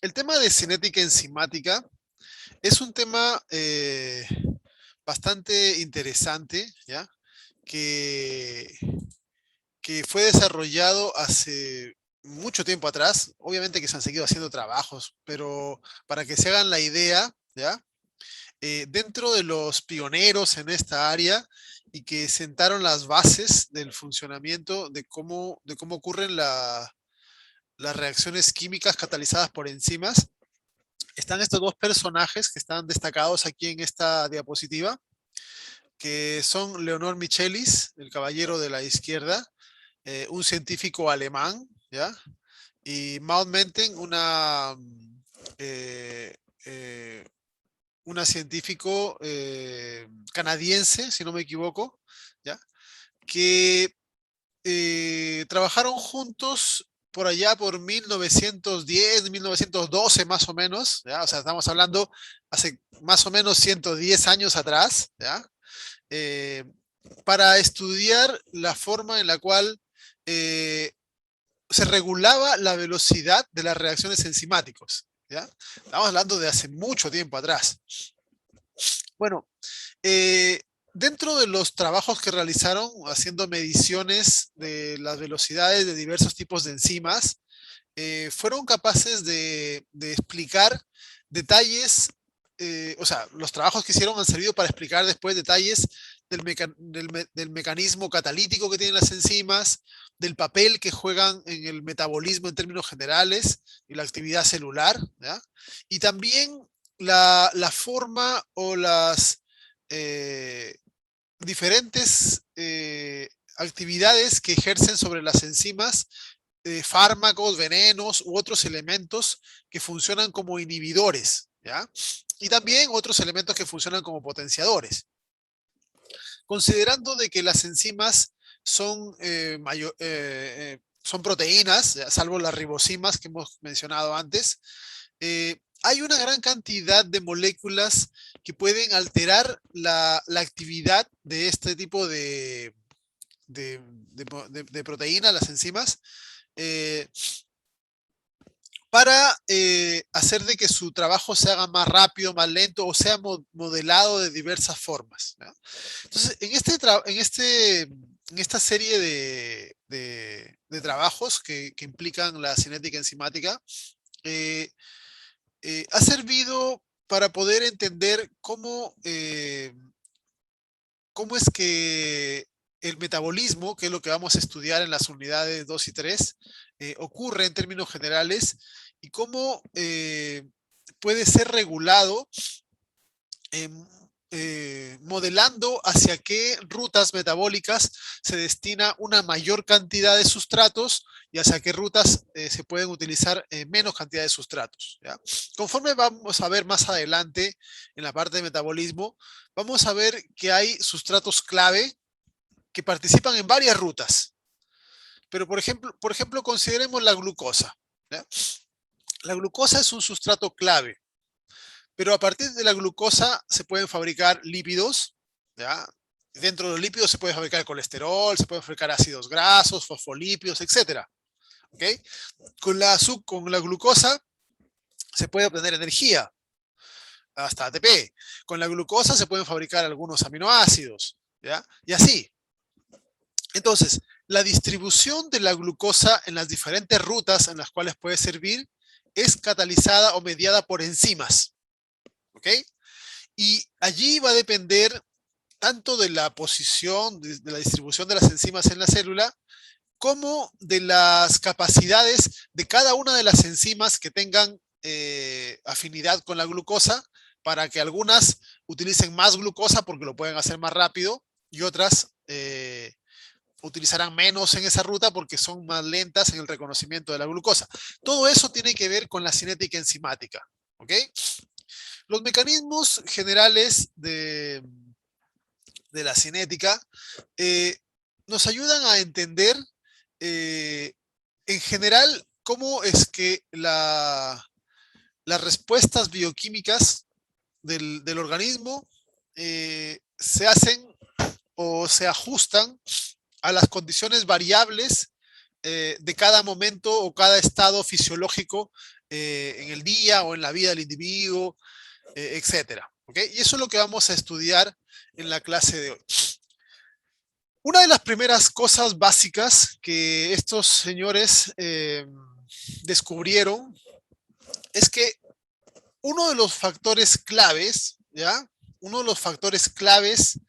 El tema de cinética enzimática es un tema bastante interesante, ¿ya? Que, que fue desarrollado hace mucho tiempo atrás. Obviamente que se han seguido haciendo trabajos, pero para que se hagan la idea, ¿ya? Dentro de los pioneros en esta área y que sentaron las bases del funcionamiento de cómo ocurren las reacciones químicas catalizadas por enzimas, están estos dos personajes que están destacados aquí en esta diapositiva, que son Leonor Michelis, el caballero de la izquierda, un científico alemán, ¿ya? Y Maud Menten, eh, eh, una científico canadiense, si no me equivoco, ¿ya? Que trabajaron juntos por allá por 1910, 1912 más o menos, ¿ya? O sea, estamos hablando hace más o menos 110 años atrás, ¿ya? Eh, para estudiar la forma en la cual eh, se regulaba la velocidad de las reacciones enzimáticos, ¿ya? Estamos hablando de hace mucho tiempo atrás. Bueno, eh, dentro de los trabajos que realizaron haciendo mediciones de las velocidades de diversos tipos de enzimas, fueron capaces de explicar detalles, o sea, los trabajos que hicieron han servido para explicar después detalles del mecanismo catalítico que tienen las enzimas, del papel que juegan en el metabolismo en términos generales y la actividad celular, ¿ya? Y también la forma o las eh, diferentes actividades que ejercen sobre las enzimas, fármacos, venenos u otros elementos que funcionan como inhibidores, ¿ya? Y también otros elementos que funcionan como potenciadores. Considerando de que las enzimas son proteínas, salvo las ribosimas que hemos mencionado antes, hay una gran cantidad de moléculas que pueden alterar la actividad de este tipo de proteínas, las enzimas, eh, para hacer de que su trabajo se haga más rápido, más lento o sea modelado de diversas formas, ¿no? Entonces, en esta serie de trabajos que implican la cinética enzimática, eh, ha servido para poder entender cómo es que el metabolismo, que es lo que vamos a estudiar en las unidades 2 y 3, ocurre en términos generales y cómo puede ser regulado eh, modelando hacia qué rutas metabólicas se destina una mayor cantidad de sustratos y hacia qué rutas se pueden utilizar menos cantidad de sustratos, ¿ya? Conforme vamos a ver más adelante en la parte de metabolismo, vamos a ver que hay sustratos clave que participan en varias rutas. Pero, por ejemplo, consideremos la glucosa, ¿ya? La glucosa es un sustrato clave, pero a partir de la glucosa se pueden fabricar lípidos, ¿ya? Dentro de los lípidos se puede fabricar colesterol, se pueden fabricar ácidos grasos, fosfolípidos, etcétera. ¿Okay? Con la glucosa se puede obtener energía, hasta ATP. Con la glucosa se pueden fabricar algunos aminoácidos, ¿ya? Y así. Entonces, la distribución de la glucosa en las diferentes rutas en las cuales puede servir es catalizada o mediada por enzimas. ¿Ok? Y allí va a depender tanto de la posición, de la distribución de las enzimas en la célula, como de las capacidades de cada una de las enzimas que tengan afinidad con la glucosa, para que algunas utilicen más glucosa porque lo pueden hacer más rápido y otras utilizarán menos en esa ruta porque son más lentas en el reconocimiento de la glucosa. Todo eso tiene que ver con la cinética enzimática. ¿Ok? Los mecanismos generales de la cinética nos ayudan a entender eh, en general cómo es que las respuestas bioquímicas del organismo se hacen o se ajustan a las condiciones variables de cada momento o cada estado fisiológico en el día o en la vida del individuo, etcétera. ¿Ok? Y eso es lo que vamos a estudiar en la clase de hoy. Una de las primeras cosas básicas que estos señores descubrieron es que uno de los factores claves, ¿ya? Uno de los factores claves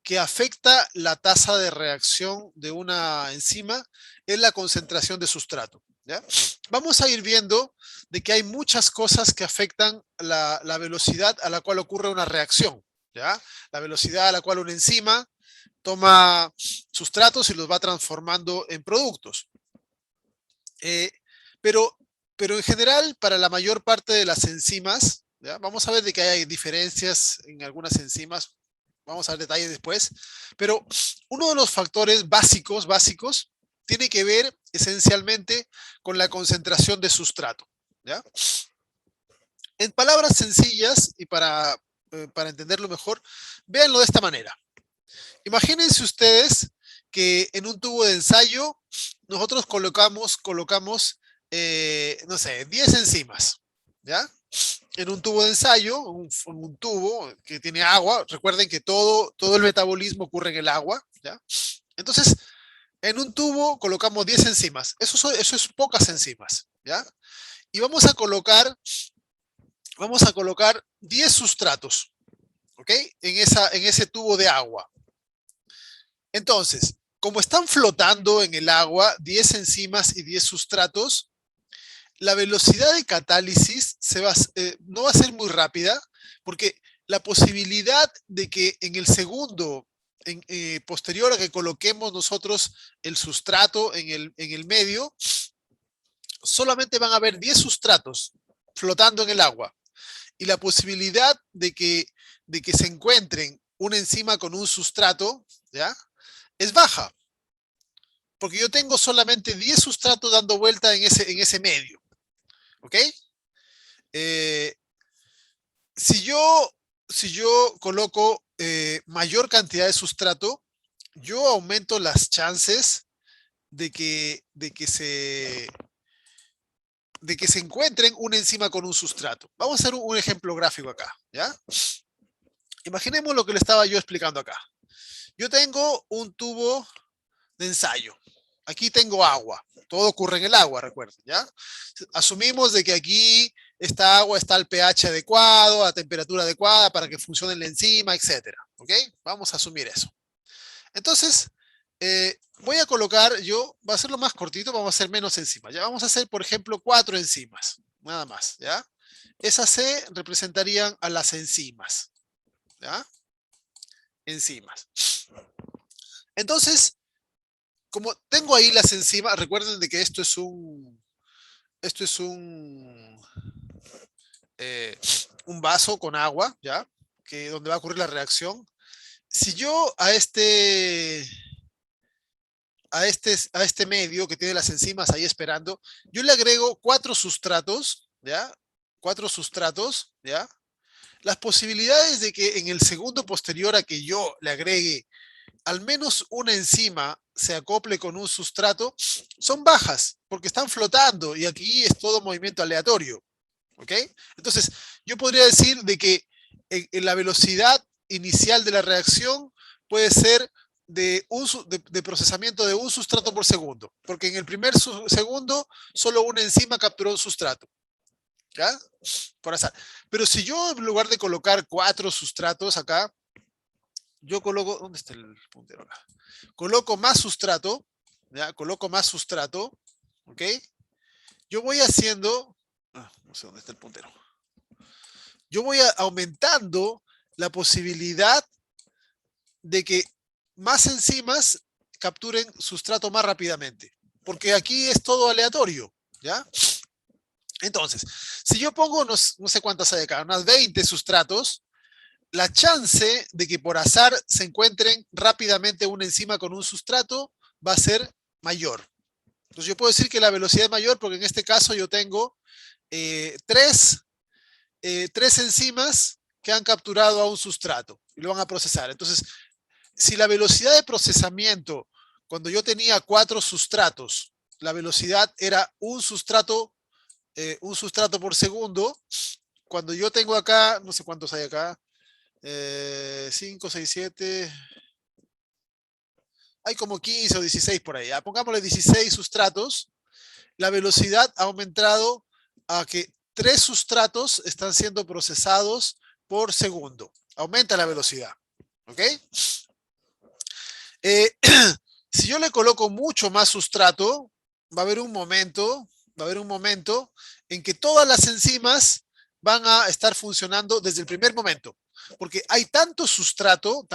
que afecta la tasa de reacción de una enzima es la concentración de sustrato, ¿ya? Vamos a ir viendo de que hay muchas cosas que afectan la velocidad a la cual ocurre una reacción, ¿ya? La velocidad a la cual una enzima toma sustratos y los va transformando en productos. Eh, pero, pero en general, para la mayor parte de las enzimas, ¿ya? Vamos a ver de que hay diferencias en algunas enzimas, vamos a ver detalles después, pero uno de los factores básicos tiene que ver esencialmente con la concentración de sustrato, ¿ya? En palabras sencillas y para entenderlo mejor, véanlo de esta manera. Imagínense ustedes que en un tubo de ensayo nosotros colocamos no sé, 10 enzimas, ¿ya? En un tubo de ensayo, un tubo que tiene agua, recuerden que todo el metabolismo ocurre en el agua, ¿ya? Entonces, en un tubo colocamos 10 enzimas, eso es pocas enzimas, ¿ya? Y vamos a colocar 10 sustratos, ¿ok? En ese tubo de agua. Entonces, como están flotando en el agua 10 enzimas y 10 sustratos, la velocidad de catálisis no va a ser muy rápida, porque la posibilidad de que en el segundo posterior a que coloquemos nosotros el sustrato en el medio, solamente van a haber 10 sustratos flotando en el agua. Y la posibilidad de que se encuentren una enzima con un sustrato, ¿ya? Es baja, porque yo tengo solamente 10 sustratos dando vuelta en ese medio. ¿Ok? Eh, si, yo, si yo coloco mayor cantidad de sustrato, yo aumento las chances de que se encuentren una enzima con un sustrato. Vamos a hacer un ejemplo gráfico acá, ¿ya? Imaginemos lo que le estaba yo explicando acá. Yo tengo un tubo de ensayo. Aquí tengo agua. Todo ocurre en el agua, recuerden, ¿ya? Asumimos de que aquí esta agua está al pH adecuado, a temperatura adecuada para que funcione la enzima, etcétera. ¿Ok? Vamos a asumir eso. Entonces, voy a colocar va a ser lo más cortito, vamos a hacer menos enzimas. Ya vamos a hacer, por ejemplo, 4 enzimas, nada más, ¿ya? Esas C representarían a las enzimas, ¿ya? Enzimas. Entonces, como tengo ahí las enzimas, recuerden de que esto es un vaso con agua, ¿ya? Donde va a ocurrir la reacción. Si yo a este medio que tiene las enzimas ahí esperando, yo le agrego 4 sustratos, ¿ya? 4 sustratos, ¿ya? Las posibilidades de que en el segundo posterior a que yo le agregue al menos una enzima se acople con un sustrato son bajas, porque están flotando y aquí es todo movimiento aleatorio. ¿Ok? Entonces, yo podría decir de que en la velocidad inicial de la reacción puede ser de procesamiento de un sustrato por segundo, porque en el primer segundo solo una enzima capturó un sustrato. ¿Ya? Por azar. Pero si yo en lugar de colocar 4 sustratos acá, yo coloco, ¿dónde está el puntero acá? Coloco más sustrato, ¿ya? Coloco más sustrato, ¿ok? Yo voy haciendo, no sé dónde está el puntero. Yo voy aumentando la posibilidad de que más enzimas capturen sustrato más rápidamente, porque aquí es todo aleatorio, ¿ya? Entonces, si yo pongo, no sé cuántas hay acá, unas 20 sustratos, la chance de que por azar se encuentren rápidamente una enzima con un sustrato va a ser mayor. Entonces yo puedo decir que la velocidad es mayor porque en este caso yo tengo tres enzimas que han capturado a un sustrato y lo van a procesar. Entonces, si la velocidad de procesamiento, cuando yo tenía 4 sustratos, la velocidad era un sustrato un sustrato por segundo, cuando yo tengo acá, no sé cuántos hay acá, 5, 6, 7, hay como 15 o 16 por ahí. Pongámosle 16 sustratos, la velocidad ha aumentado a que 3 sustratos están siendo procesados por segundo. Aumenta la velocidad. ¿Ok? Si yo le coloco mucho más sustrato, va a haber un momento en que todas las enzimas van a estar funcionando desde el primer momento. Porque hay tanto sustrato,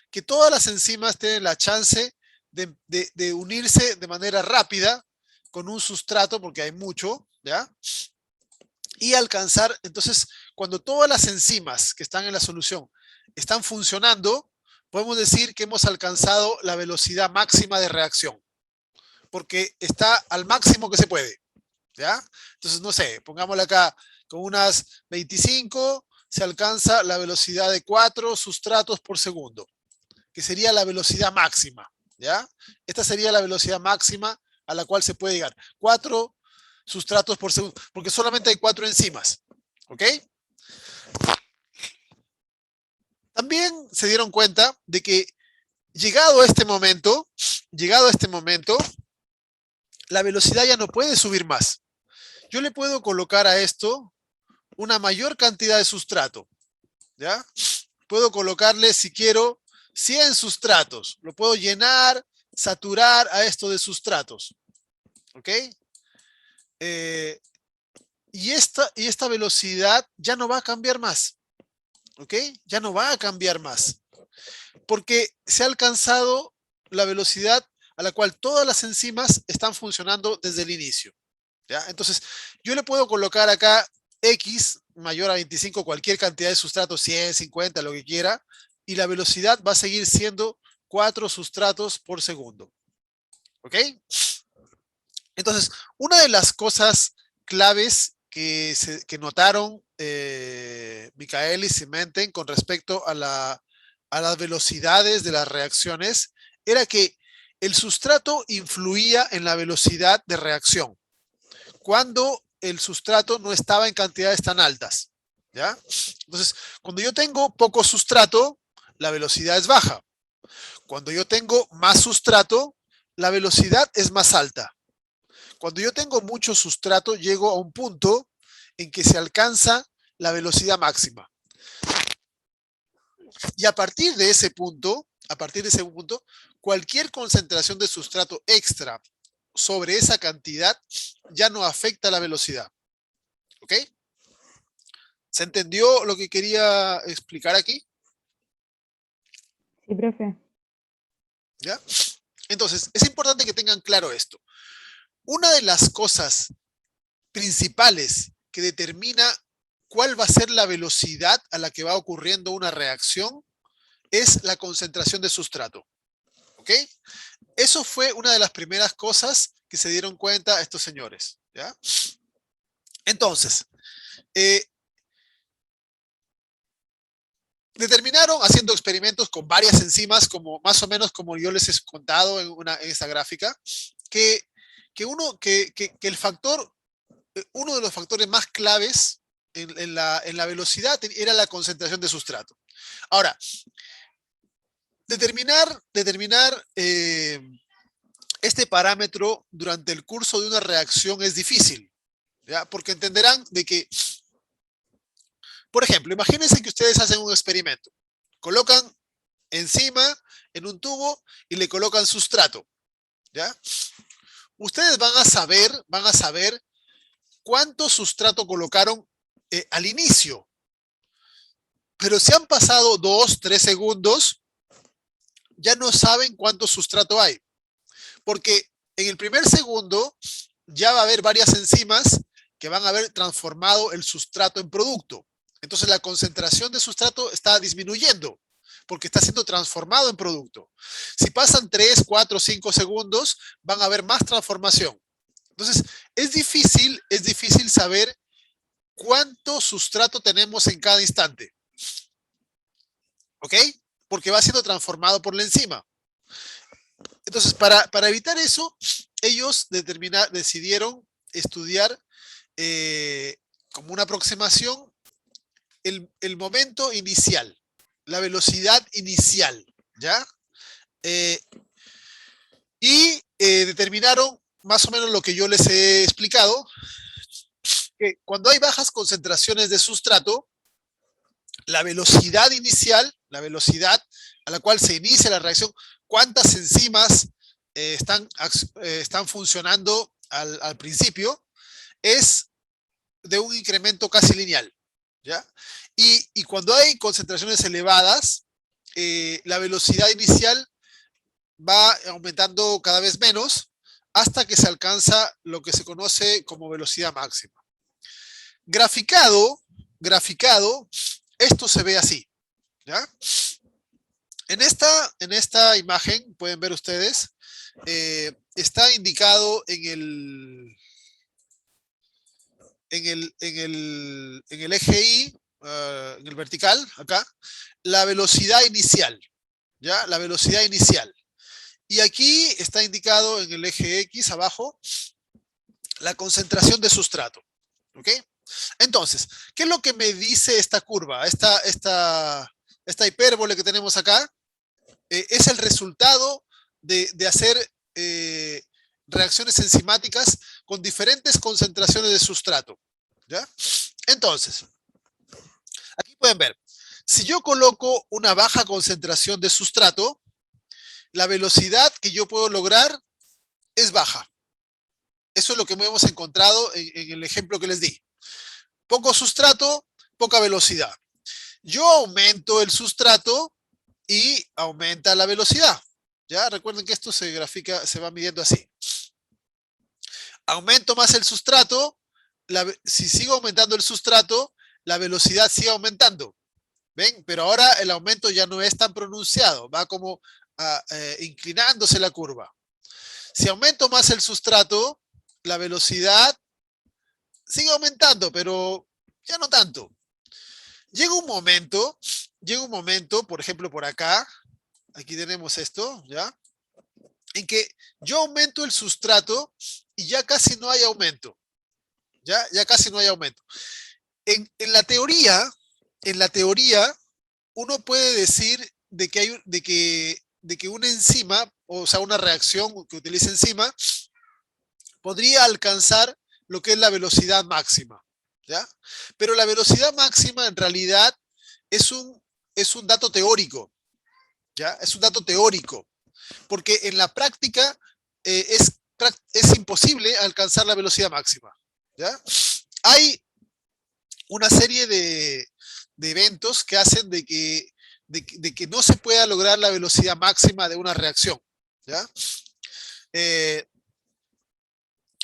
que todas las enzimas tienen la chance de unirse de manera rápida con un sustrato, porque hay mucho, ¿ya? Y alcanzar, entonces, cuando todas las enzimas que están en la solución están funcionando, podemos decir que hemos alcanzado la velocidad máxima de reacción, porque está al máximo que se puede, ¿ya? Entonces, no sé, pongámosle acá, con unas 25 se alcanza la velocidad de 4 sustratos por segundo, que sería la velocidad máxima, ¿ya? Esta sería la velocidad máxima a la cual se puede llegar. 4 sustratos por segundo, porque solamente hay 4 enzimas, ¿ok? También se dieron cuenta de que llegado a este momento, la velocidad ya no puede subir más. Yo le puedo colocar a esto una mayor cantidad de sustrato, ¿ya? Puedo colocarle, si quiero, 100 sustratos. Lo puedo llenar, saturar a esto de sustratos, ¿ok? Y esta velocidad ya no va a cambiar más, ¿ok? Ya no va a cambiar más, porque se ha alcanzado la velocidad a la cual todas las enzimas están funcionando desde el inicio, ¿ya? Entonces, yo le puedo colocar acá X mayor a 25, cualquier cantidad de sustratos, 100, 50, lo que quiera, y la velocidad va a seguir siendo 4 sustratos por segundo, ¿ok? Entonces, una de las cosas claves que notaron Michaelis y Menten con respecto a las velocidades de las reacciones era que el sustrato influía en la velocidad de reacción cuando el sustrato no estaba en cantidades tan altas, ¿ya? Entonces, cuando yo tengo poco sustrato, la velocidad es baja. Cuando yo tengo más sustrato, la velocidad es más alta. Cuando yo tengo mucho sustrato, llego a un punto en que se alcanza la velocidad máxima. Y a partir de ese punto, cualquier concentración de sustrato extra sobre esa cantidad ya no afecta la velocidad. ¿Ok? ¿Se entendió lo que quería explicar aquí? Sí, profe. ¿Ya? Entonces, es importante que tengan claro esto. Una de las cosas principales que determina cuál va a ser la velocidad a la que va ocurriendo una reacción es la concentración de sustrato. ¿Ok? Eso fue una de las primeras cosas que se dieron cuenta estos señores. ¿Ya? Entonces, determinaron haciendo experimentos con varias enzimas, como más o menos como yo les he contado en esta gráfica, que el factor, uno de los factores más claves en la velocidad era la concentración de sustrato. Ahora, determinar este parámetro durante el curso de una reacción es difícil, ¿ya? Porque entenderán de que, por ejemplo, imagínense que ustedes hacen un experimento, colocan enzima en un tubo y le colocan sustrato, ¿ya? Ustedes van a saber cuánto sustrato colocaron al inicio, pero si han pasado 2, 3 segundos, ya no saben cuánto sustrato hay, porque en el primer segundo ya va a haber varias enzimas que van a haber transformado el sustrato en producto. Entonces la concentración de sustrato está disminuyendo porque está siendo transformado en producto. Si pasan 3, 4, 5 segundos, van a haber más transformación. Entonces, es difícil saber cuánto sustrato tenemos en cada instante. ¿Ok? Porque va siendo transformado por la enzima. Entonces, para evitar eso, ellos decidieron estudiar como una aproximación, el momento inicial, la velocidad inicial, ¿ya? Determinaron más o menos lo que yo les he explicado, que cuando hay bajas concentraciones de sustrato, la velocidad inicial, la velocidad a la cual se inicia la reacción, cuántas enzimas están funcionando al principio, es de un incremento casi lineal, ¿ya? Y cuando hay concentraciones elevadas, la velocidad inicial va aumentando cada vez menos hasta que se alcanza lo que se conoce como velocidad máxima. Graficado, esto se ve así, ¿ya? En esta imagen, pueden ver ustedes, está indicado en el eje Y, en el vertical, acá, la velocidad inicial, ¿ya? La velocidad inicial. Y aquí está indicado en el eje X, abajo, la concentración de sustrato, ¿ok? Entonces, ¿qué es lo que me dice esta curva? Esta hipérbole que tenemos acá es el resultado de hacer reacciones enzimáticas con diferentes concentraciones de sustrato, ¿ya? Entonces, aquí pueden ver, si yo coloco una baja concentración de sustrato, la velocidad que yo puedo lograr es baja. Eso es lo que hemos encontrado en el ejemplo que les di. Poco sustrato, poca velocidad. Yo aumento el sustrato y aumenta la velocidad. ¿Ya? Recuerden que esto se grafica, se va midiendo así. Aumento más el sustrato, si sigo aumentando el sustrato, la velocidad sigue aumentando. ¿Ven? Pero ahora el aumento ya no es tan pronunciado, va como inclinándose la curva. Si aumento más el sustrato, la velocidad sigue aumentando, pero ya no tanto. Llega un momento, por ejemplo, por acá, aquí tenemos esto, ¿ya? En que yo aumento el sustrato y ya casi no hay aumento. Ya casi no hay aumento. En la teoría, uno puede decir de que una enzima, o sea, una reacción que utilice enzima, podría alcanzar lo que es la velocidad máxima, ¿ya? Pero la velocidad máxima en realidad es un dato teórico, ¿ya? Es un dato teórico, porque en la práctica es imposible alcanzar la velocidad máxima, ¿ya? Hay una serie de eventos que hacen de que no se pueda lograr la velocidad máxima de una reacción, ¿ya?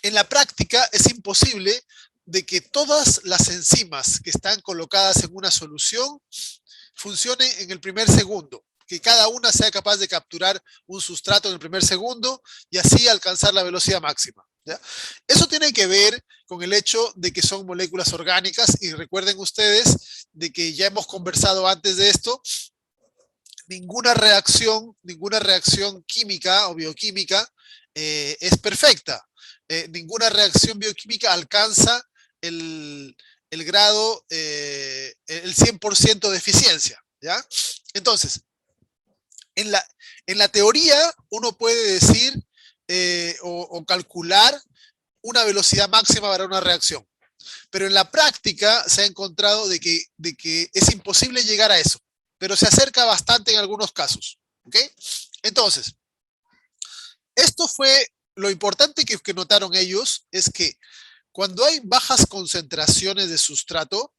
En la práctica es imposible de que todas las enzimas que están colocadas en una solución funcionen en el primer segundo, que cada una sea capaz de capturar un sustrato en el primer segundo y así alcanzar la velocidad máxima, ¿ya? Eso tiene que ver con el hecho de que son moléculas orgánicas y recuerden ustedes de que ya hemos conversado antes de esto, ninguna reacción química o bioquímica es perfecta. Ninguna reacción bioquímica alcanza el grado, el 100% de eficiencia, ¿ya? Entonces, en la teoría uno puede decir o calcular una velocidad máxima para una reacción, pero en la práctica se ha encontrado de que es imposible llegar a eso, pero se acerca bastante en algunos casos, ¿ok? Entonces, esto fue lo importante que notaron ellos, es que cuando hay bajas concentraciones de sustrato,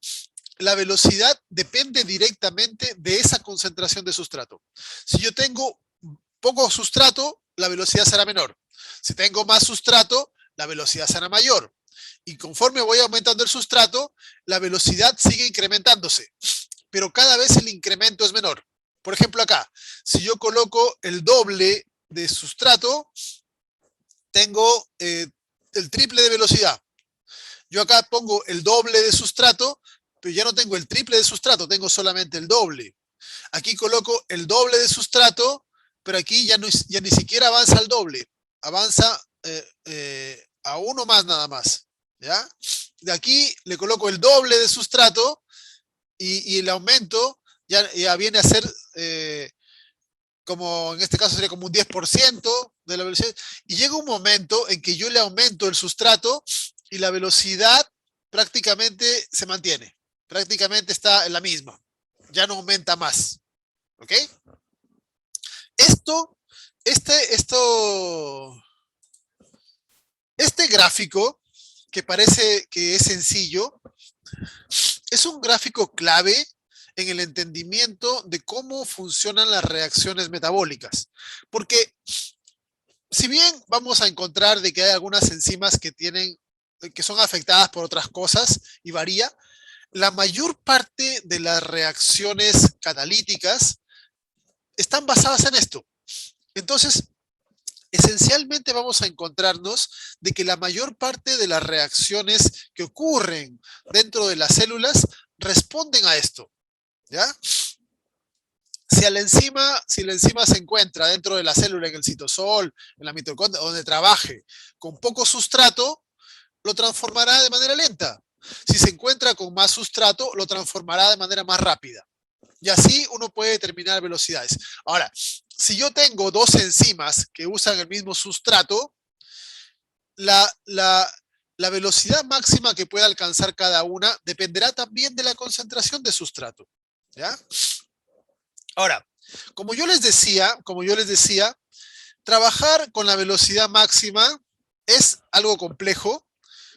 la velocidad depende directamente de esa concentración de sustrato. Si yo tengo poco sustrato, la velocidad será menor. Si tengo más sustrato, la velocidad será mayor. Y conforme voy aumentando el sustrato, la velocidad sigue incrementándose, pero cada vez el incremento es menor. Por ejemplo, acá, si yo coloco el doble de sustrato, tengo el triple de velocidad. Yo acá pongo el doble de sustrato, pero ya no tengo el triple de sustrato, tengo solamente el doble. Aquí coloco el doble de sustrato, pero aquí ya ni siquiera avanza al doble, avanza a uno más nada más, ¿ya? de aquí le coloco el doble de sustrato y el aumento ya viene a ser, como en este caso sería como un 10% de la velocidad. Y llega un momento en que yo le aumento el sustrato y la velocidad prácticamente se mantiene. Prácticamente está en la misma. Ya no aumenta más. ¿Ok? Esto, esto, este gráfico, que parece que es sencillo, es un gráfico clave en el entendimiento de cómo funcionan las reacciones metabólicas. Porque si bien vamos a encontrar de que hay algunas enzimas que son afectadas por otras cosas y varía, la mayor parte de las reacciones catalíticas están basadas en esto. Entonces, esencialmente vamos a encontrarnos de que la mayor parte de las reacciones que ocurren dentro de las células responden a esto, ¿ya? Si la enzima se encuentra dentro de la célula, en el citosol, en la mitocondria, donde trabaje con poco sustrato, lo transformará de manera lenta. Si se encuentra con más sustrato, lo transformará de manera más rápida. Y así uno puede determinar velocidades. Ahora, si yo tengo dos enzimas que usan el mismo sustrato, la, la, la velocidad máxima que pueda alcanzar cada una dependerá también de la concentración de sustrato. ¿Ya? Ahora, como yo les decía, trabajar con la velocidad máxima es algo complejo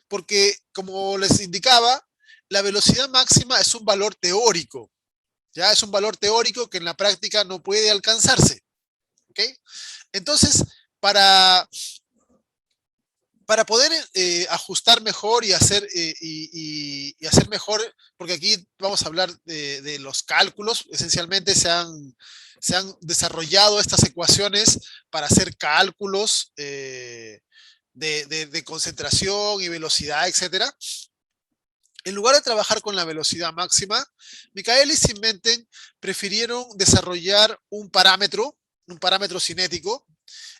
porque, como les indicaba, la velocidad máxima es un valor teórico. Ya es un valor teórico que en la práctica no puede alcanzarse. ¿Ok? Entonces, para, para poder ajustar mejor y hacer mejor, porque aquí vamos a hablar de los cálculos, esencialmente se han desarrollado estas ecuaciones para hacer cálculos de concentración y velocidad, etcétera. En lugar de trabajar con la velocidad máxima, Michaelis y Menten prefirieron desarrollar un parámetro cinético,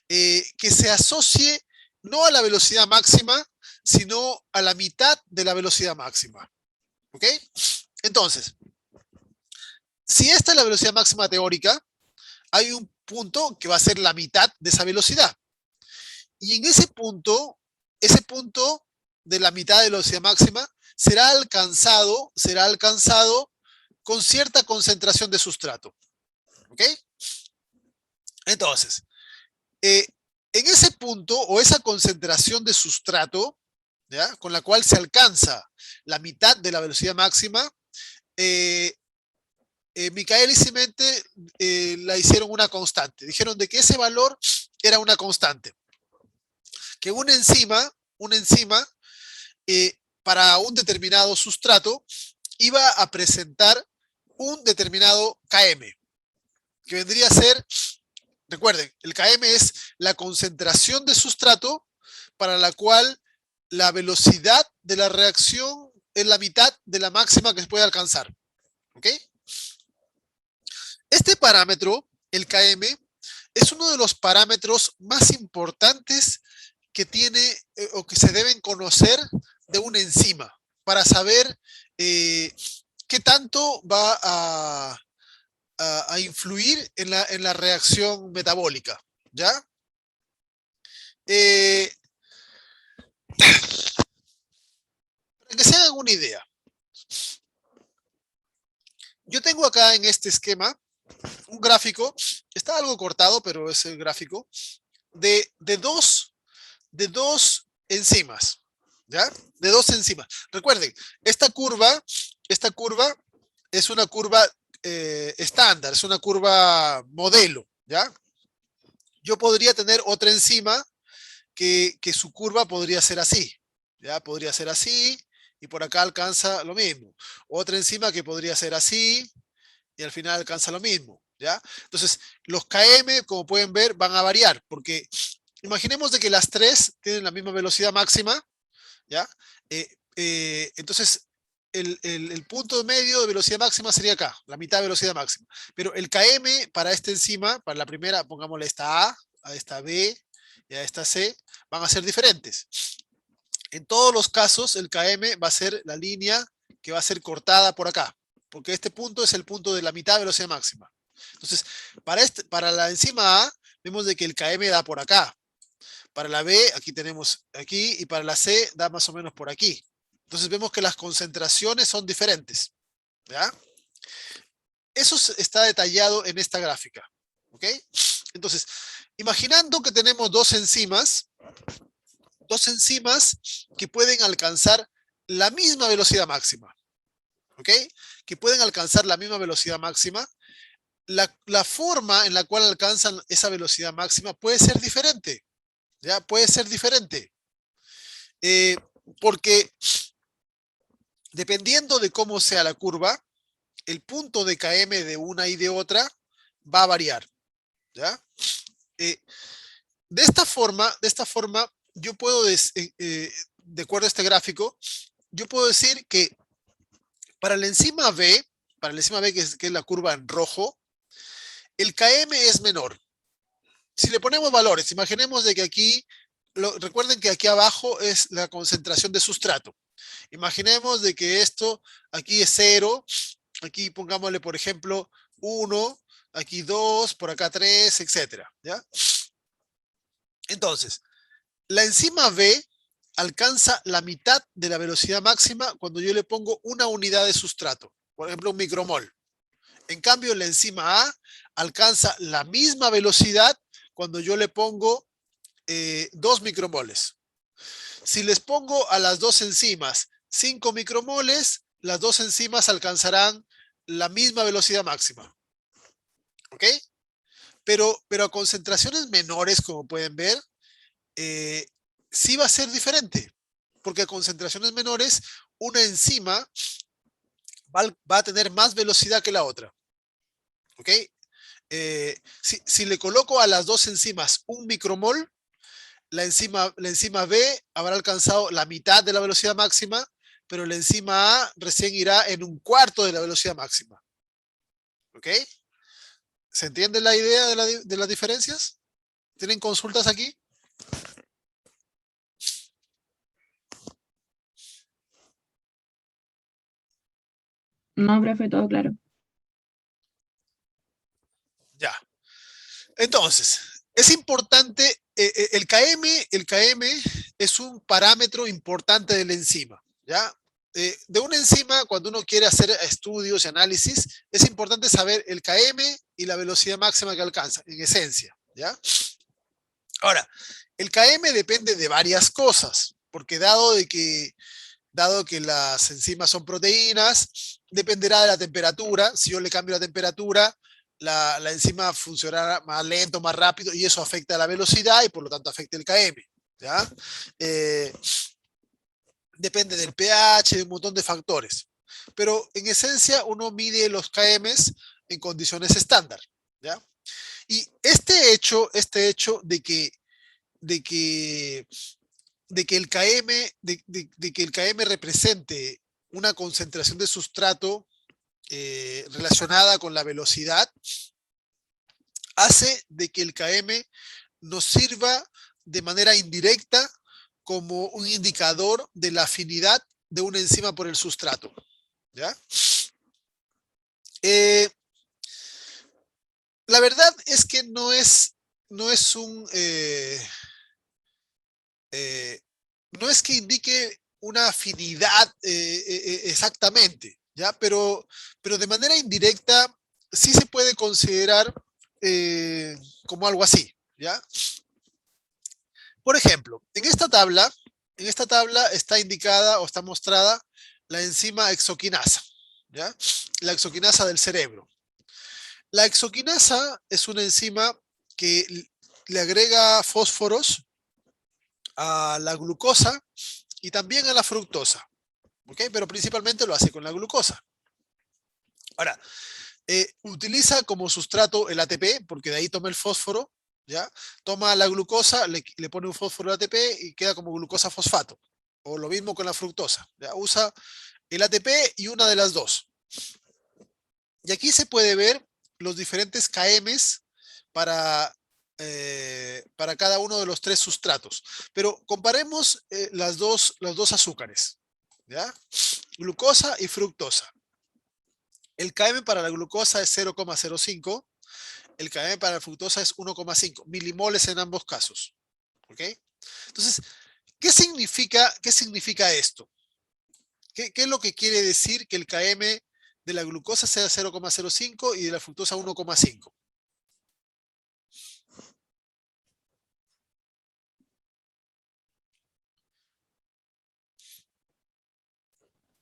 que se asocie no a la velocidad máxima, sino a la mitad de la velocidad máxima. ¿Ok? Entonces, si esta es la velocidad máxima teórica, hay un punto que va a ser la mitad de esa velocidad. Y en ese punto de la mitad de la velocidad máxima será alcanzado con cierta concentración de sustrato. ¿Ok? Entonces, en ese punto o esa concentración de sustrato, ¿ya? Con la cual se alcanza la mitad de la velocidad máxima, Michaelis y Menten la hicieron una constante. Dijeron de que ese valor era una constante. Que una enzima para un determinado sustrato iba a presentar un determinado Km, que vendría a ser, recuerden, el Km es la concentración de sustrato para la cual la velocidad de la reacción es la mitad de la máxima que se puede alcanzar. ¿Ok? Este parámetro, el Km, es uno de los parámetros más importantes que tiene o que se deben conocer de una enzima para saber qué tanto va a influir en la reacción metabólica. ¿Ya? Para que se hagan una idea, yo tengo acá en este esquema un gráfico, está algo cortado, pero es el gráfico, de dos enzimas, ¿ya? De dos enzimas. Recuerden, esta curva es una curva estándar, es una curva modelo, ¿ya? Yo podría tener otra enzima que su curva podría ser así, ¿ya? Podría ser así y por acá alcanza lo mismo. Otra enzima que podría ser así y al final alcanza lo mismo, ¿ya? Entonces, los Km, como pueden ver, van a variar porque imaginemos de que las tres tienen la misma velocidad máxima, ¿ya? Entonces, el punto medio de velocidad máxima sería acá, la mitad de velocidad máxima. Pero el Km para esta enzima, para la primera, pongámosle esta A esta B y a esta C, van a ser diferentes. En todos los casos, el Km va a ser la línea que va a ser cortada por acá, porque este punto es el punto de la mitad de velocidad máxima. Entonces, para la enzima A, vemos de que el Km da por acá. Para la B, aquí tenemos aquí, y para la C da más o menos por aquí. Entonces vemos que las concentraciones son diferentes. ¿Ya? Eso está detallado en esta gráfica. ¿Ok? Entonces, imaginando que tenemos dos enzimas que pueden alcanzar la misma velocidad máxima. ¿Ok? Que pueden alcanzar la misma velocidad máxima. La forma en la cual alcanzan esa velocidad máxima puede ser diferente. ¿Ya? Puede ser diferente. Eh, porque dependiendo de cómo sea la curva, el punto de Km de una y de otra va a variar. ¿Ya? Eh, de esta forma, yo puedo, de acuerdo a este gráfico, yo puedo decir que para la enzima B, que es la curva en rojo, el Km es menor. Si le ponemos valores, imaginemos de que aquí, recuerden que aquí abajo es la concentración de sustrato. Imaginemos de que esto aquí es 0, aquí pongámosle, por ejemplo, 1, aquí 2, por acá 3, etcétera, ¿ya? Entonces, la enzima B alcanza la mitad de la velocidad máxima cuando yo le pongo una unidad de sustrato, por ejemplo, un micromol. En cambio, la enzima A alcanza la misma velocidad cuando yo le pongo 2 micromoles. Si les pongo a las dos enzimas 5 micromoles, las dos enzimas alcanzarán la misma velocidad máxima. ¿Ok? Pero a concentraciones menores, como pueden ver, eh, sí va a ser diferente. Porque a concentraciones menores, una enzima va a tener más velocidad que la otra. ¿Ok? Si le coloco a las dos enzimas un micromol, la enzima B habrá alcanzado la mitad de la velocidad máxima, pero la enzima A recién irá en un cuarto de la velocidad máxima. ¿Ok? ¿Se entiende la idea de las diferencias? ¿Tienen consultas aquí? No, profe, todo claro. Ya. Entonces, es importante, el KM es un parámetro importante de la enzima, ¿ya? De una enzima, cuando uno quiere hacer estudios y análisis, es importante saber el KM y la velocidad máxima que alcanza, en esencia, ¿ya? Ahora, el KM depende de varias cosas, porque dado que las enzimas son proteínas, dependerá de la temperatura. Si yo le cambio la temperatura, la enzima funcionará más lento, más rápido, y eso afecta la velocidad y por lo tanto afecta el KM. ¿Ya? Eh, Depende del pH, de un montón de factores. Pero en esencia uno mide los KMs en condiciones estándar. ¿Ya? Y este hecho de que de que el KM represente una concentración de sustrato relacionada con la velocidad, hace de que el KM nos sirva de manera indirecta como un indicador de la afinidad de una enzima por el sustrato. ¿Ya? Eh, la verdad es que no es eh, no es que indique una afinidad exactamente, ¿ya? Pero de manera indirecta sí se puede considerar como algo así, ¿ya? Por ejemplo, en esta tabla está indicada o está mostrada la enzima exoquinasa, ¿ya? La exoquinasa del cerebro. La exoquinasa es una enzima que le agrega fósforos a la glucosa y también a la fructosa, ¿ok? Pero principalmente lo hace con la glucosa. Ahora, utiliza como sustrato el ATP, porque de ahí toma el fósforo, ¿ya? Toma la glucosa, le pone un fósforo al ATP y queda como glucosa fosfato. O lo mismo con la fructosa, ¿ya? Usa el ATP y una de las dos. Y aquí se puede ver los diferentes KMs para para cada uno de los tres sustratos. Pero comparemos los dos azúcares, ¿ya? Glucosa y fructosa. El km para la glucosa es 0,05, el km para la fructosa es 1,5 milimoles en ambos casos. ¿Ok? Entonces, qué significa esto? ¿Qué es lo que quiere decir que el km de la glucosa sea 0,05 y de la fructosa 1,5?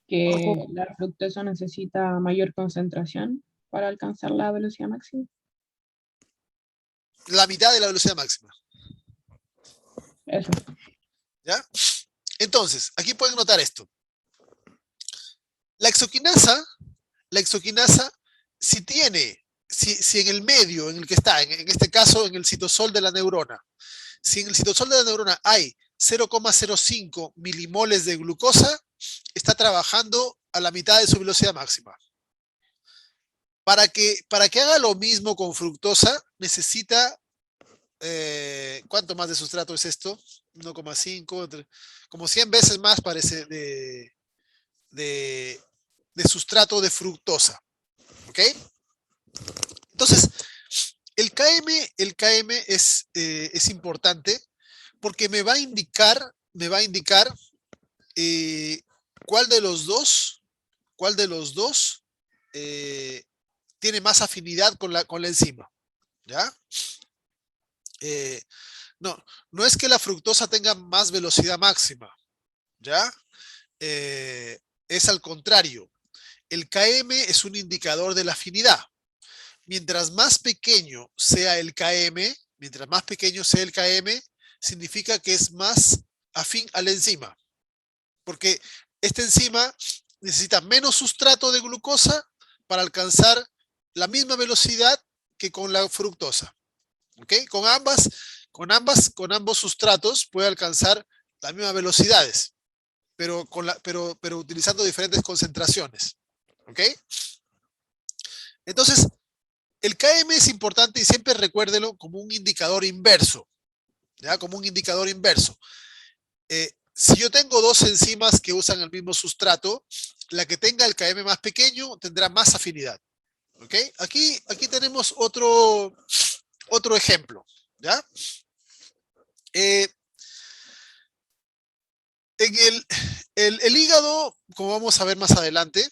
Que la fructosa necesita mayor concentración para alcanzar la velocidad máxima. La mitad de la velocidad máxima. Eso. ¿Ya? Entonces, aquí pueden notar esto. La exoquinasa, si en el medio en el que está, en este caso en el citosol de la neurona, si en el citosol de la neurona hay 0,05 milimoles de glucosa, está trabajando a la mitad de su velocidad máxima. Para que haga lo mismo con fructosa, necesita, ¿cuánto más de sustrato es esto? 1,5, como 100 veces más parece de sustrato de fructosa. ¿Ok? Entonces, el KM es importante porque me va a indicar eh, cuál de los dos tiene más afinidad con la enzima. ¿Ya? Eh, no, no es que la fructosa tenga más velocidad máxima. ¿Ya? Es al contrario. El KM es un indicador de la afinidad. Mientras más pequeño sea el KM, significa que es más afín a la enzima. Porque esta enzima necesita menos sustrato de glucosa para alcanzar la misma velocidad que con la fructosa. ¿Ok? Con ambos sustratos puede alcanzar las mismas velocidades, pero utilizando diferentes concentraciones. ¿Ok? Entonces, el KM es importante y siempre recuérdelo como un indicador inverso. ¿Ya? Como un indicador inverso. Si yo tengo dos enzimas que usan el mismo sustrato, la que tenga el KM más pequeño tendrá más afinidad. ¿Ok? Aquí tenemos otro ejemplo. ¿Ya? El hígado, como vamos a ver más adelante,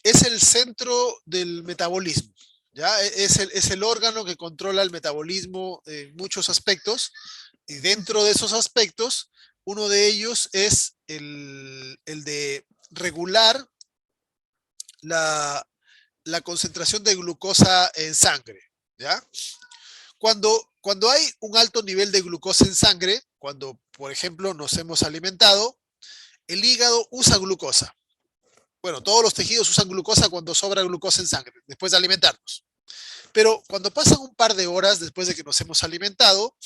es el centro del metabolismo. ¿Ya? Es el órgano que controla el metabolismo en muchos aspectos. Y dentro de esos aspectos, uno de ellos es el de regular la concentración de glucosa en sangre. ¿Ya? Cuando hay un alto nivel de glucosa en sangre, cuando, por ejemplo, nos hemos alimentado, el hígado usa glucosa. Bueno, todos los tejidos usan glucosa cuando sobra glucosa en sangre, después de alimentarnos. Pero cuando pasan un par de horas después de que nos hemos alimentado,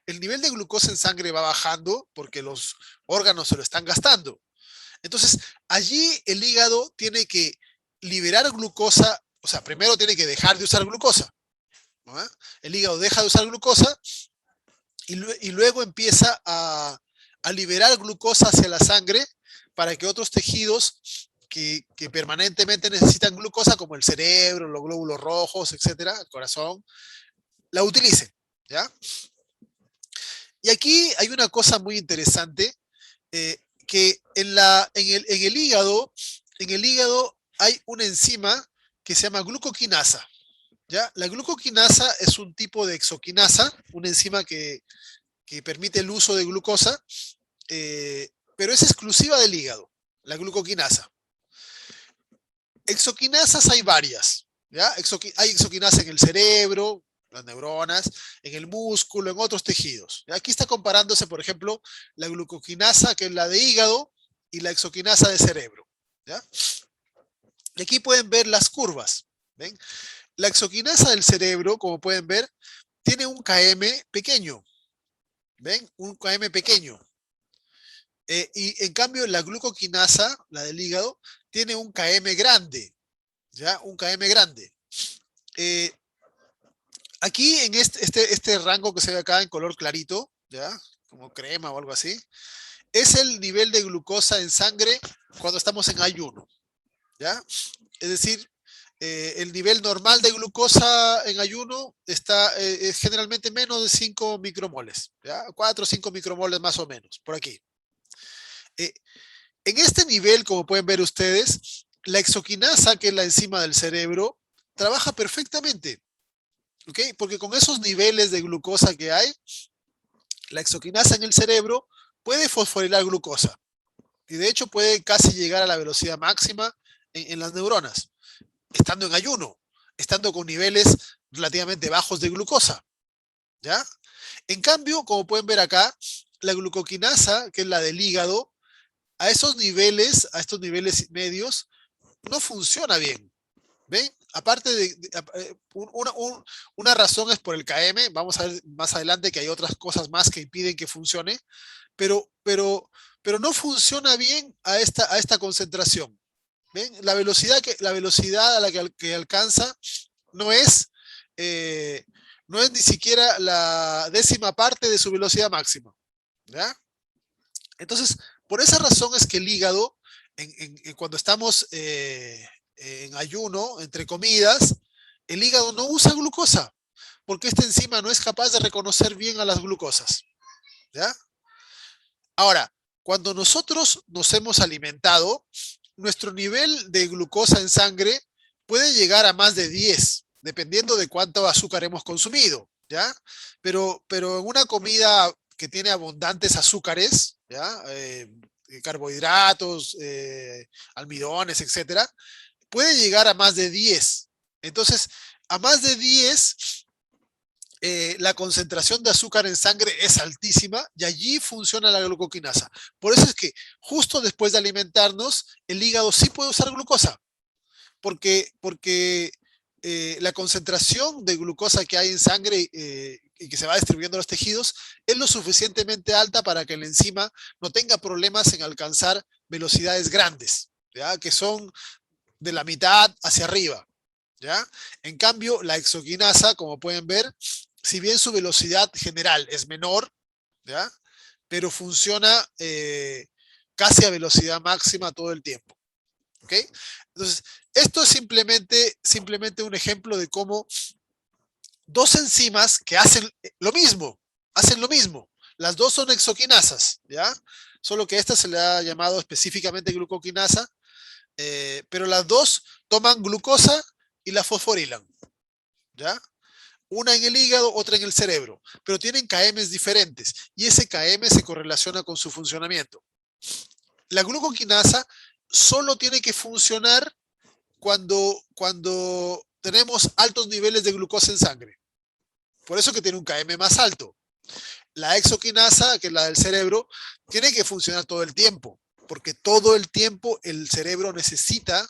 el nivel de glucosa en sangre va bajando porque los órganos se lo están gastando. Entonces, allí el hígado tiene que liberar glucosa, o sea, primero tiene que dejar de usar glucosa, ¿no? El hígado deja de usar glucosa y luego empieza a liberar glucosa hacia la sangre para que otros tejidos que permanentemente necesitan glucosa, como el cerebro, los glóbulos rojos, etcétera, el corazón, la utilicen. ¿Ya? Y aquí hay una cosa muy interesante, que en el hígado hay una enzima que se llama glucoquinasa. ¿Ya? La glucoquinasa es un tipo de exoquinasa, una enzima que permite el uso de glucosa, pero es exclusiva del hígado, la glucoquinasa. Exoquinasas hay varias. ¿Ya? Hay exoquinasa en el cerebro, las neuronas, en el músculo, en otros tejidos. ¿Ya? Aquí está comparándose, por ejemplo, la glucoquinasa, que es la de hígado, y la exoquinasa de cerebro. ¿Ya? Y aquí pueden ver las curvas. ¿Ven? La exoquinasa del cerebro, como pueden ver, tiene un KM pequeño. ¿Ven? Un KM pequeño. Y en cambio, la glucoquinasa, la del hígado, tiene un KM grande. ¿Ya? Un KM grande. Aquí en este rango que se ve acá en color clarito, ¿ya? Como crema o algo así, es el nivel de glucosa en sangre cuando estamos en ayuno, ¿ya? Es decir, el nivel normal de glucosa en ayuno es generalmente menos de 5 micromoles, ¿ya? 4 o 5 micromoles más o menos, por aquí. Eh, en este nivel, como pueden ver ustedes, la exoquinasa, que es la enzima del cerebro, trabaja perfectamente, ¿ok? Porque con esos niveles de glucosa que hay, la exoquinasa en el cerebro puede fosforilar glucosa y de hecho puede casi llegar a la velocidad máxima en las neuronas, estando en ayuno, estando con niveles relativamente bajos de glucosa, ¿ya? En cambio, como pueden ver acá, la glucoquinasa, que es la del hígado, a esos niveles, a estos niveles medios, no funciona bien. ¿Ven? Aparte una razón es por el KM, vamos a ver más adelante que hay otras cosas más que impiden que funcione, pero, pero, pero no funciona bien a esta concentración. ¿Ven? La velocidad a la que alcanza no es, eh, no es ni siquiera la décima parte de su velocidad máxima. ¿Ya? Entonces, por esa razón es que el hígado, cuando estamos en ayuno, entre comidas, el hígado no usa glucosa, porque esta enzima no es capaz de reconocer bien a las glucosas. ¿Ya? Ahora, cuando nosotros nos hemos alimentado, nuestro nivel de glucosa en sangre puede llegar a más de 10, dependiendo de cuánto azúcar hemos consumido, ¿ya? Pero en una comida que tiene abundantes azúcares, ¿ya? Carbohidratos, almidones, etcétera, puede llegar a más de 10. Entonces, a más de 10, la concentración de azúcar en sangre es altísima y allí funciona la glucoquinasa. Por eso es que justo después de alimentarnos, el hígado sí puede usar glucosa, porque la concentración de glucosa que hay en sangre y que se va distribuyendo a los tejidos es lo suficientemente alta para que la enzima no tenga problemas en alcanzar velocidades grandes, ¿ya? Que son de la mitad hacia arriba. ¿Ya? En cambio, la exoquinasa, como pueden ver, si bien su velocidad general es menor, ¿ya? Pero funciona casi a velocidad máxima todo el tiempo. ¿Ok? Entonces, esto es simplemente un ejemplo de cómo dos enzimas que hacen lo mismo. Las dos son exoquinasas, ¿ya? Solo que esta se le ha llamado específicamente glucoquinasa, pero las dos toman glucosa y la fosforilan, ¿ya? Una en el hígado, otra en el cerebro, pero tienen KMs diferentes y ese KM se correlaciona con su funcionamiento. La glucoquinasa solo tiene que funcionar cuando tenemos altos niveles de glucosa en sangre. Por eso que tiene un KM más alto. La exoquinasa, que es la del cerebro, tiene que funcionar todo el tiempo, porque todo el tiempo el cerebro necesita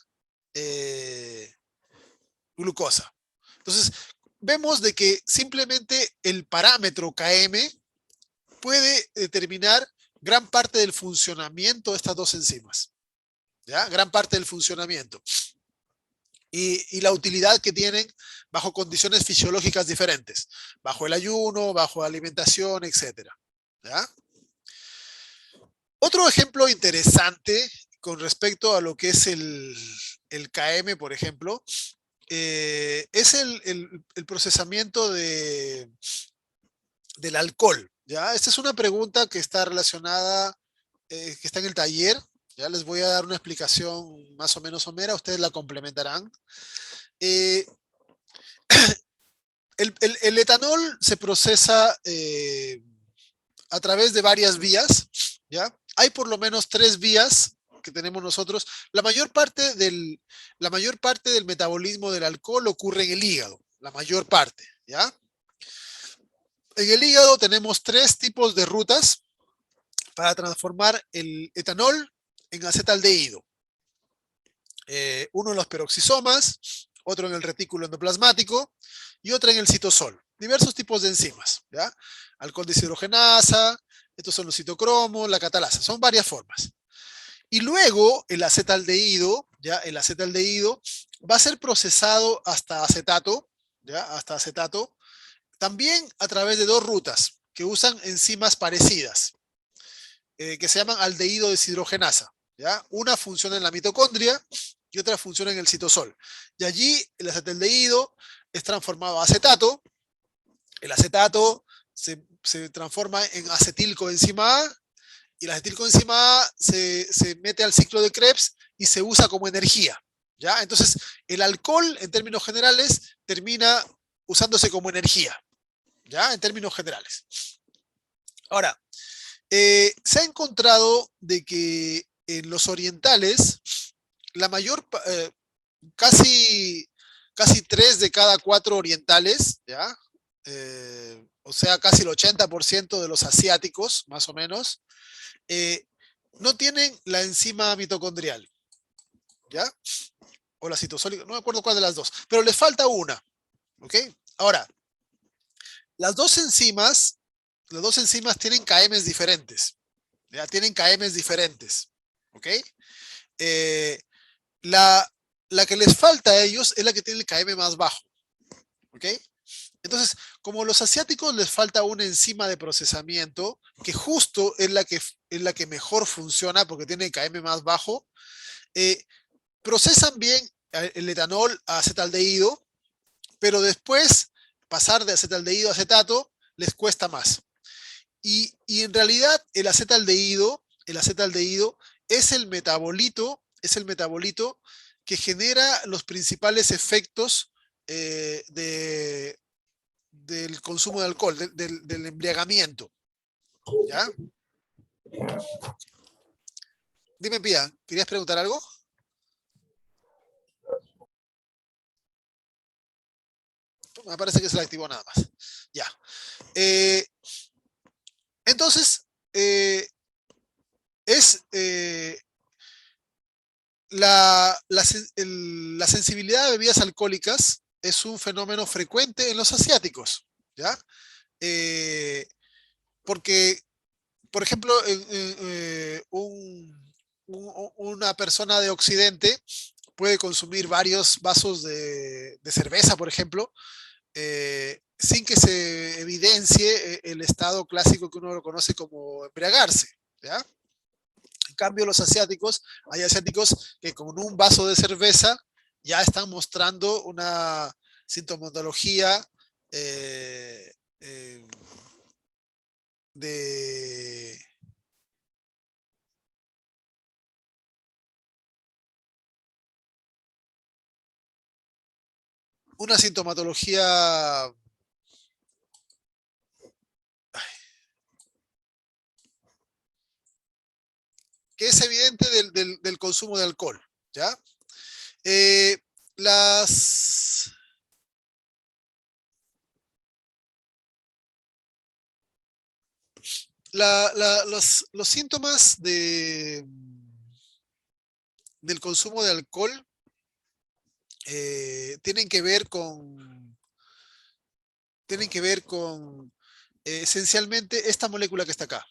glucosa. Entonces, vemos de que simplemente el parámetro KM puede determinar gran parte del funcionamiento de estas dos enzimas. ¿Ya? Gran parte del funcionamiento. Y la utilidad que tienen bajo condiciones fisiológicas diferentes. Bajo el ayuno, bajo la alimentación, etc. ¿Ya? Otro ejemplo interesante con respecto a lo que es el KM, por ejemplo, es el procesamiento del alcohol. ¿Ya? Esta es una pregunta que está relacionada, que está en el taller. Ya les voy a dar una explicación más o menos somera, ustedes la complementarán. Eh, el etanol se procesa a través de varias vías, ¿ya? Hay por lo menos 3 vías que tenemos nosotros. La mayor parte del metabolismo del alcohol ocurre en el hígado, la mayor parte, ¿ya? En el hígado tenemos 3 tipos de rutas para transformar el etanol en acetaldehído. Uno en los peroxisomas, otro en el retículo endoplasmático y otro en el citosol. Diversos tipos de enzimas, ¿ya? Alcohol deshidrogenasa, estos son los citocromos, la catalasa, son varias formas. Y luego el acetaldehído, ¿ya? El acetaldehído va a ser procesado hasta acetato, ¿ya? Hasta acetato, También a través de dos rutas que usan enzimas parecidas, que se llaman aldehído deshidrogenasa, ¿ya? Una funciona en la mitocondria y otra funciona en el citosol. Y allí el acetaldehído es transformado a acetato. El acetato se transforma en acetilcoenzima A y la acetilcoenzima A se mete al ciclo de Krebs y se usa como energía, ¿ya? Entonces, el alcohol, en términos generales, termina usándose como energía, ¿ya? En términos generales. Ahora, se ha encontrado de que en los orientales, la mayor, casi 3 de cada 4 orientales, ¿ya? O sea, casi el 80% de los asiáticos, más o menos, no tienen la enzima mitocondrial, ¿ya? O la citosólica, no me acuerdo cuál de las dos, pero les falta una, ¿ok? Ahora, las dos enzimas tienen KMs diferentes, ¿ya? Tienen KMs diferentes, ¿ok? Eh, la, la que les falta a ellos es la que tiene el KM más bajo, ¿ok? Entonces, como a los asiáticos les falta una enzima de procesamiento, que justo es la que mejor funciona porque tiene el KM más bajo, procesan bien el etanol a acetaldehído, pero después pasar de acetaldehído a acetato les cuesta más. Y en realidad el acetaldehído es el metabolito que genera los principales efectos del consumo de alcohol, del embriagamiento, ¿ya? Dime, Pía, ¿querías preguntar algo? Me parece que se la activó nada más. Ya. Eh, entonces, es la sensibilidad a bebidas alcohólicas es un fenómeno frecuente en los asiáticos, ¿ya? Eh, porque, por ejemplo, una persona de Occidente puede consumir varios vasos de cerveza, por ejemplo, sin que se evidencie el estado clásico que uno lo conoce como embriagarse, ¿ya? En cambio, hay asiáticos que con un vaso de cerveza ya están mostrando una sintomatología eh, eh, de una sintomatología que es evidente del consumo de alcohol, ¿ya? Eh, las, los síntomas del consumo de alcohol tienen que ver con esencialmente esta molécula que está acá,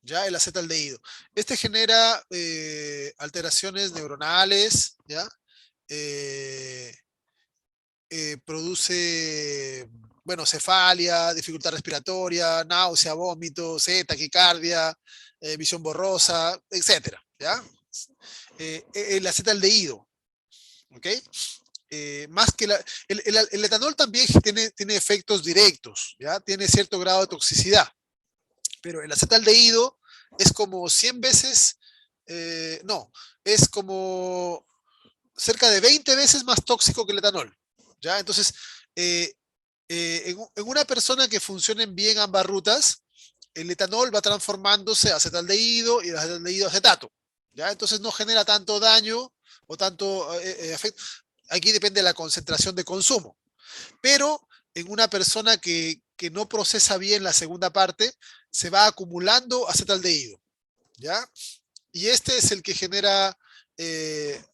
¿ya? El acetaldehído. Este genera alteraciones neuronales, ¿ya? Eh, produce, bueno, cefalia, dificultad respiratoria, náusea, vómito, sed, taquicardia, visión borrosa, etcétera, ¿ya? El acetaldehído, ¿ok? Más que el etanol también tiene efectos directos, ¿ya? Tiene cierto grado de toxicidad, pero el acetaldehído es como 100 veces, no, es como cerca de 20 veces más tóxico que el etanol, ¿ya? Entonces, eh, en una persona que funcionen bien ambas rutas, el etanol va transformándose a acetaldehído y el acetaldehído a acetato, ¿ya? Entonces no genera tanto daño o tanto efecto. Aquí depende de la concentración de consumo. Pero en una persona que no procesa bien la segunda parte, se va acumulando acetaldehído, ¿ya? Y este es el que genera,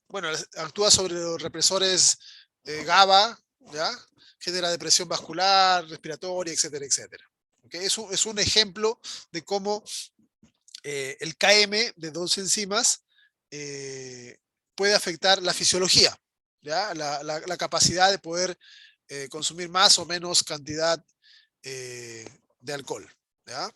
bueno, actúa sobre los represores GABA, ¿ya? Genera depresión vascular, respiratoria, etcétera, etcétera. ¿Okay? Es un ejemplo de cómo el KM de dos enzimas puede afectar la fisiología, ¿ya? La capacidad de poder consumir más o menos cantidad de alcohol. ¿Ya?